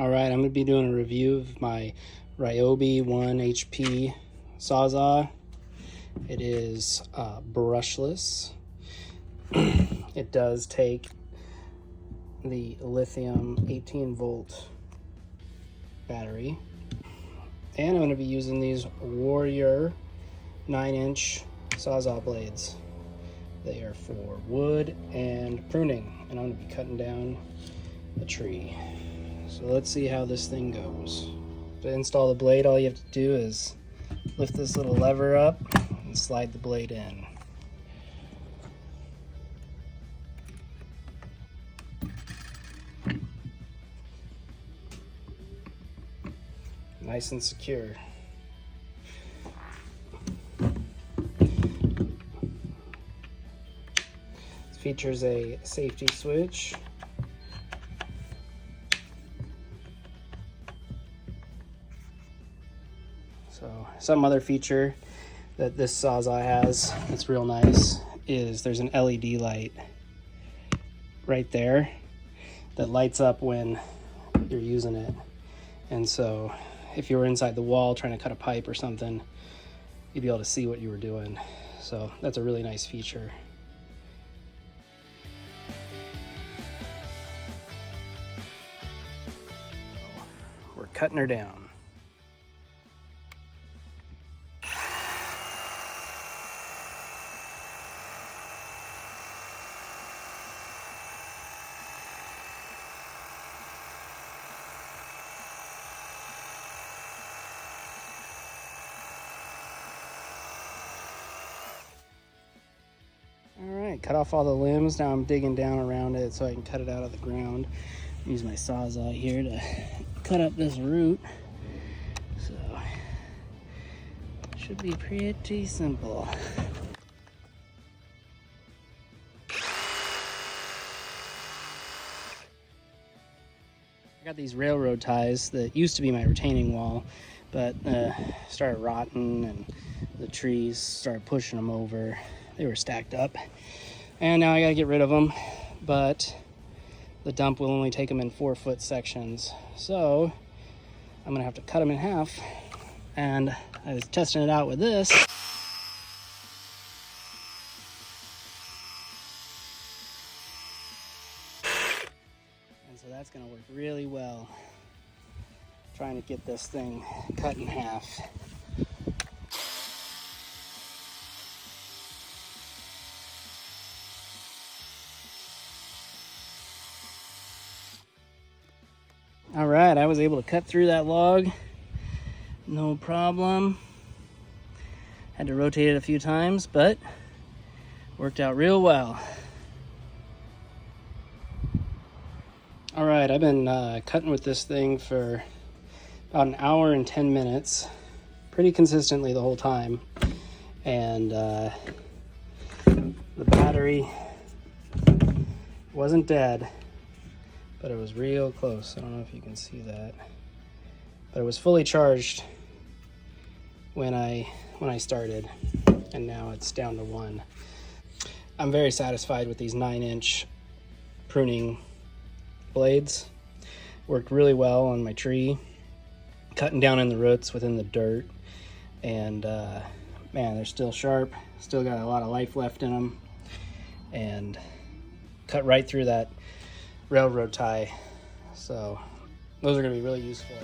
Alright, I'm going to be doing a review of my Ryobi 1 HP Sawzall. It is brushless. It does take the lithium 18 volt battery. And I'm going to be using these Warrior 9-inch Sawzall blades. They are for wood and pruning, and I'm going to be cutting down a tree. So let's see how this thing goes. To install the blade, all you have to do is lift this little lever up and slide the blade in. Nice and secure. This features a safety switch. So some other feature that this Sawzall has that's real nice is there's an LED light right there that lights up when you're using it. And so if you were inside the wall trying to cut a pipe or something, you'd be able to see what you were doing. So that's a really nice feature. We're cutting her down. Alright, cut off all the limbs. Now I'm digging down around it so I can cut it out of the ground. Use my Sawzall here to cut up this root. So, should be pretty simple. I got these railroad ties that used to be my retaining wall, but started rotting and the trees started pushing them over. They were stacked up, and now I gotta get rid of them, but the dump will only take them in 4-foot sections, so I'm gonna have to cut them in half. And I was testing it out with this, and so that's gonna work really well, trying to get this thing cut in half. All right, I was able to cut through that log, no problem. Had to rotate it a few times, but worked out real well. All right, I've been cutting with this thing for about an hour and 10 minutes, pretty consistently the whole time. And the battery wasn't dead, but it was real close. I don't know if you can see that, but it was fully charged when I started, and now it's down to 1. I'm very satisfied with these 9-inch pruning blades. Worked really well on my tree, cutting down in the roots within the dirt, and man, they're still sharp, still got a lot of life left in them, and cut right through that railroad tie. So those are going to be really useful.